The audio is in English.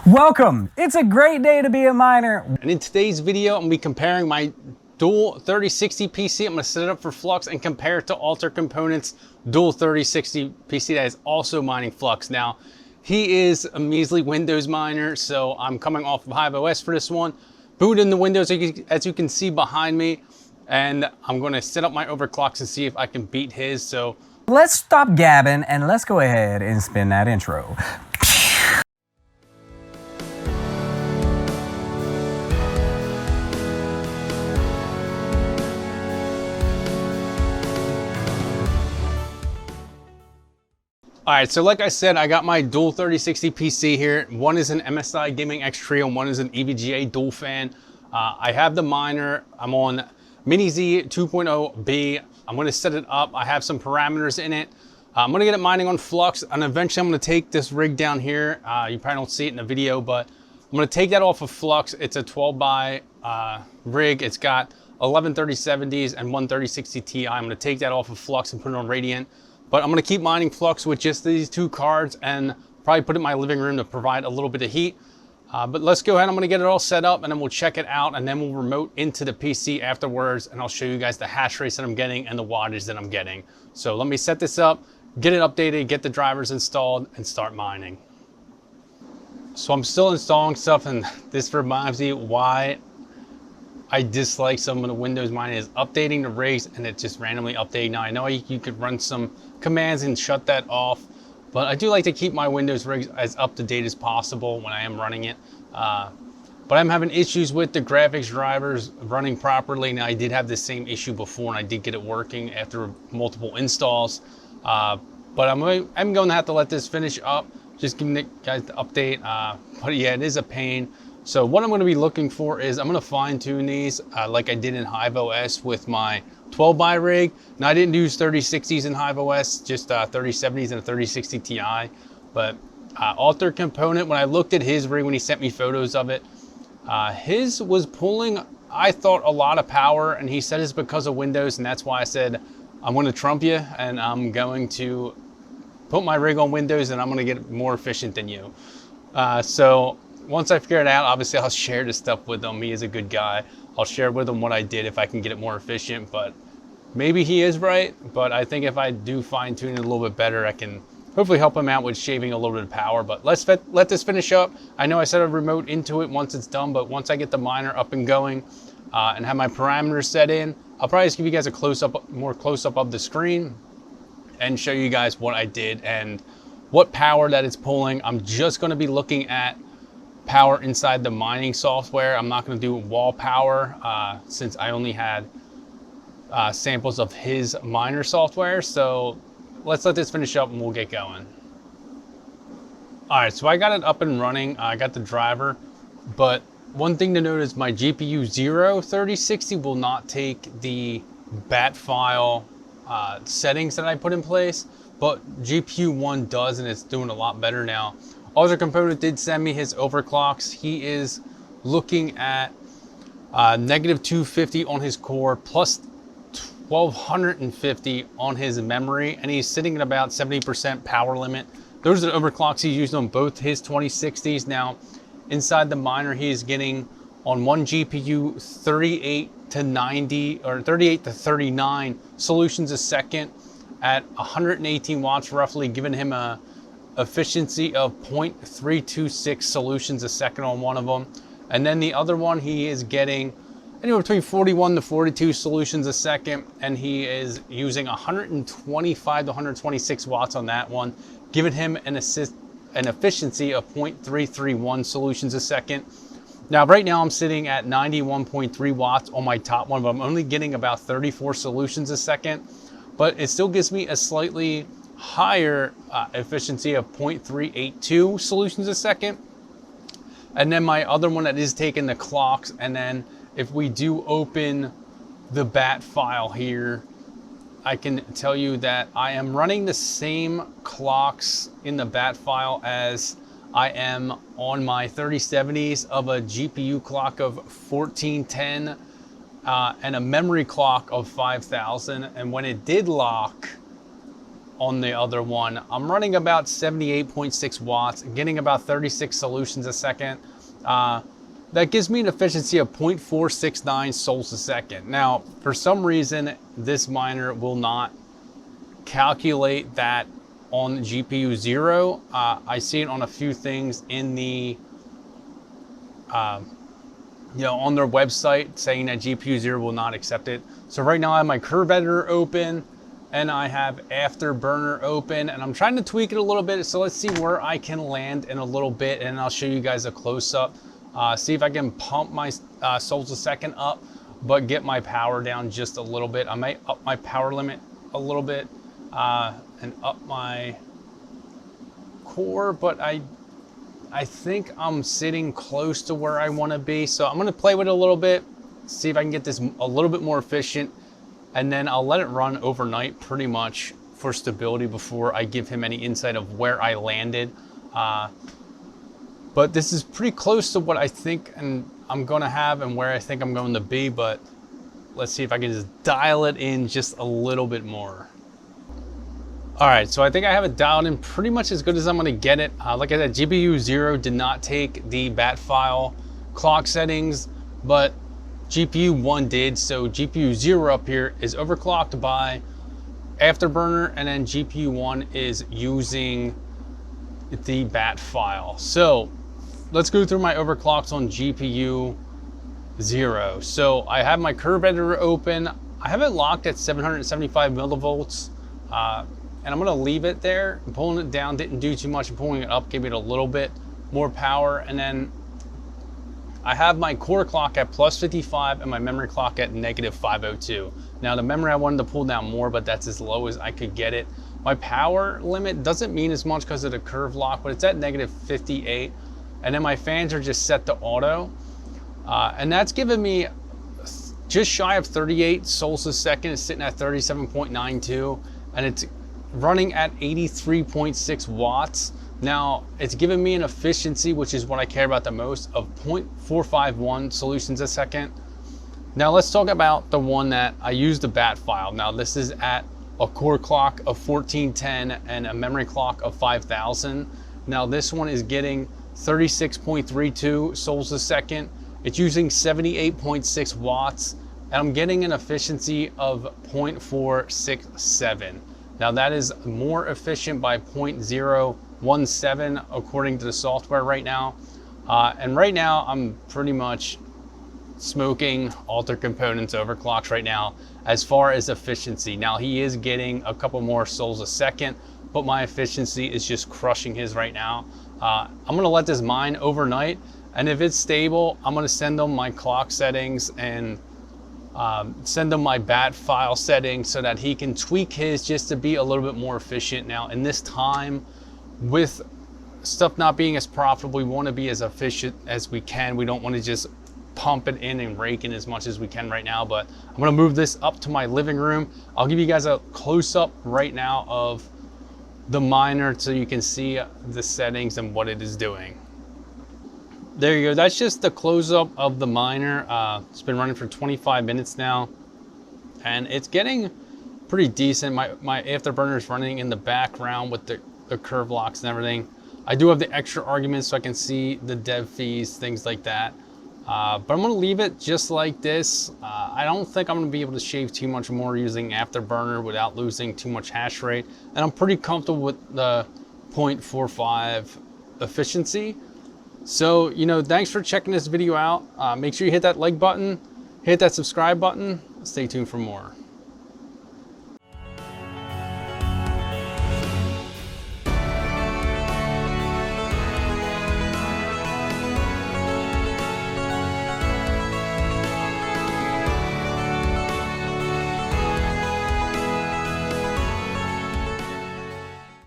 Welcome! It's a great day to be a miner. And in today's video, I'm gonna be comparing my dual 3060 PC. I'm gonna set it up for Flux and compare it to Alter Components' dual 3060 PC that is also mining Flux. Now, he is a measly Windows miner, so I'm coming off of HiveOS for this one. Boot in the Windows, as you can see behind me, and I'm gonna set up my overclocks and see if I can beat his. So let's stop gabbing and let's go ahead and spin that intro. All right, so like I said, I got my dual 3060 PC here. One is an MSI Gaming X Trio and one is an EVGA dual fan. I have the miner. I'm on Mini Z 2.0B. I'm gonna set it up. I have some parameters in it. I'm gonna get it mining on Flux, and eventually I'm gonna take this rig down here. You probably don't see it in the video, but I'm gonna take that off of Flux. It's a 12 by rig. It's got 11 3070s and one 3060 Ti. I'm gonna take that off of Flux and put it on Radiant. But I'm gonna keep mining Flux with just these two cards and probably put it in my living room to provide a little bit of heat. But let's go ahead, I'm gonna get it all set up and then we'll check it out and then we'll remote into the PC afterwards and I'll show you guys the hash rates that I'm getting and the wattage that I'm getting. So let me set this up, get it updated, get the drivers installed and start mining. So I'm still installing stuff and this reminds me why I dislike some of the Windows mining is updating the rigs and it just randomly updating. Now I know you could run some commands and shut that off, but I do like to keep my Windows rigs as up to date as possible when I am running it. But I'm having issues with the graphics drivers running properly. Now I did have this same issue before and I did get it working after multiple installs. But I'm going to have to let this finish up, just giving you guys the update. But yeah, it is a pain. So what I'm going to be looking for is I'm going to fine tune these like I did in HiveOS with my 12 by rig. Now I didn't use 3060s in HiveOS, just 3070s and a 3060 Ti. But Alter Component, when I looked at his rig when he sent me photos of it, his was pulling, I thought, a lot of power, and he said it's because of Windows, and that's why I said I'm going to trump you and I'm going to put my rig on Windows and I'm going to get more efficient than you. So once I figure it out, obviously I'll share this stuff with him. He is a good guy. I'll share with him what I did if I can get it more efficient, but maybe he is right. But I think if I do fine tune it a little bit better, I can hopefully help him out with shaving a little bit of power. But let's let this finish up. I know I set a remote into it once it's done, but once I get the miner up and going and have my parameters set in, I'll probably just give you guys a more close up of the screen and show you guys what I did and what power that it's pulling. I'm just going to be looking at power inside the mining software. I'm not going to do wall power since I only had samples of his miner software. So let's let this finish up and we'll get going. All right, so I got it up and running. I got the driver, but one thing to note is my GPU 0 3060 will not take the bat file settings that I put in place, but GPU 1 does, and it's doing a lot better now. Alter Component did send me his overclocks. He is looking at negative 250 on his core plus 1250 on his memory, and he's sitting at about 70% power limit. Those are the overclocks he's used on both his 2060s. Now, inside the miner, he is getting on one GPU 38 to 90 or 38 to 39 solutions a second at 118 watts roughly, giving him a efficiency of 0.326 solutions a second on one of them. And then the other one, he is getting anywhere between 41 to 42 solutions a second, and he is using 125 to 126 watts on that one, giving him an efficiency of 0.331 solutions a second. Now right now I'm sitting at 91.3 watts on my top one, but I'm only getting about 34 solutions a second, but it still gives me a slightly higher efficiency of 0.382 solutions a second. And then my other one that is taking the clocks, and then if we do open the bat file here, I can tell you that I am running the same clocks in the bat file as I am on my 3070s of a GPU clock of 1410 and a memory clock of 5000. And when it did lock, on the other one. I'm running about 78.6 watts, getting about 36 solutions a second. That gives me an efficiency of 0.469 sols a second. Now, for some reason, this miner will not calculate that on GPU 0. I see it on a few things in the, on their website saying that GPU 0 will not accept it. So right now I have my curve editor open and I have Afterburner open, and I'm trying to tweak it a little bit. So let's see where I can land in a little bit, and I'll show you guys a close-up. See if I can pump my sols a second up, but get my power down just a little bit. I might up my power limit a little bit and up my core, but I think I'm sitting close to where I want to be. So I'm going to play with it a little bit, see if I can get this a little bit more efficient, and then I'll let it run overnight pretty much for stability before I give him any insight of where I landed. But this is pretty close to what I think and I'm going to have and where I think I'm going to be, but let's see if I can just dial it in just a little bit more. All right, so I think I have it dialed in pretty much as good as I'm going to get it. Like I said, GPU 0 did not take the bat file clock settings, but GPU 1 did. So GPU 0 up here is overclocked by Afterburner, and then GPU 1 is using the bat file. So let's go through my overclocks on GPU 0. So I have my curve editor open. I have it locked at 775 millivolts. And I'm gonna leave it there. I'm pulling it down, didn't do too much. I'm pulling it up, give it a little bit more power. And then I have my core clock at plus 55 and my memory clock at negative 502. Now the memory I wanted to pull down more, but that's as low as I could get it. My power limit doesn't mean as much because of the curve lock, but it's at negative 58. And then my fans are just set to auto. And that's giving me just shy of 38 sols a second. It's sitting at 37.92, and it's running at 83.6 watts. Now it's giving me an efficiency, which is what I care about the most, of 0.451 solutions a second. Now let's talk about the one that I used the bat file. Now this is at a core clock of 1410 and a memory clock of 5000. Now this one is getting 36.32 sols a second. It's using 78.6 watts, and I'm getting an efficiency of 0.467. Now that is more efficient by 0.017 according to the software right now. And right now I'm pretty much smoking Alter Components overclocks right now as far as efficiency. Now he is getting a couple more sols a second, but my efficiency is just crushing his right now. I'm gonna let this mine overnight, and if it's stable, I'm gonna send them my clock settings and send him my bat file settings so that he can tweak his just to be a little bit more efficient. Now in this time, with stuff not being as profitable, we want to be as efficient as we can. We don't want to just pump it in and rake in as much as we can right now, but I'm going to move this up to my living room. I'll give you guys a close-up right now of the miner so you can see the settings and what it is doing. There you go. That's just the close-up of the miner. It's been running for 25 minutes now, and it's getting pretty decent. My Afterburner is running in the background with the curve locks and everything. I do have the extra arguments so I can see the dev fees, things like that. But I'm going to leave it just like this. I don't think I'm going to be able to shave too much more using Afterburner without losing too much hash rate. And I'm pretty comfortable with the 0.45 efficiency. So, thanks for checking this video out. Make sure you hit that like button, hit that subscribe button. Stay tuned for more.